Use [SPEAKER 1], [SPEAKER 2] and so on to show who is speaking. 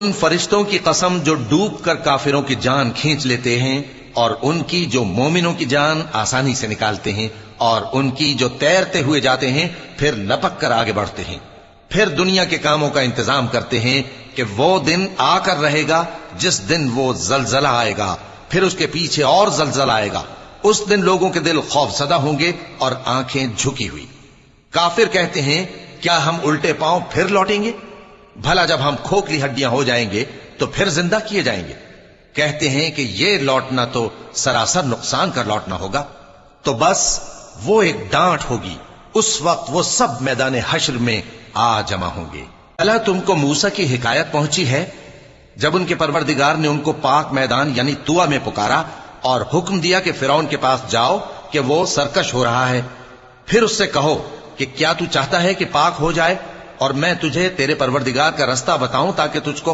[SPEAKER 1] ان فرشتوں کی قسم جو ڈوب کر کافروں کی جان کھینچ لیتے ہیں، اور ان کی جو مومنوں کی جان آسانی سے نکالتے ہیں، اور ان کی جو تیرتے ہوئے جاتے ہیں پھر لپک کر آگے بڑھتے ہیں، پھر دنیا کے کاموں کا انتظام کرتے ہیں کہ وہ دن آ کر رہے گا جس دن وہ زلزلہ آئے گا، پھر اس کے پیچھے اور زلزلہ آئے گا۔ اس دن لوگوں کے دل خوف زدہ ہوں گے اور آنکھیں جھکی ہوئی۔ کافر کہتے ہیں کیا ہم الٹے پاؤں پھر لوٹیں گے؟ بھلا جب ہم کھوکھلی ہڈیاں ہو جائیں گے تو پھر زندہ کیے جائیں گے؟ کہتے ہیں کہ یہ لوٹنا تو سراسر نقصان کر لوٹنا ہوگا۔ تو بس وہ ایک ڈانٹ ہوگی، اس وقت وہ سب میدان حشر میں آ جمع ہوں گے۔ اللہ تم کو موسیٰ کی حکایت پہنچی ہے جب ان کے پروردگار نے ان کو پاک میدان یعنی طوٰ میں پکارا اور حکم دیا کہ فرعون کے پاس جاؤ کہ وہ سرکش ہو رہا ہے، پھر اس سے کہو کہ کیا تو چاہتا ہے کہ پاک ہو جائے اور میں تجھے تیرے پروردگار کا رستہ بتاؤں تاکہ تجھ کو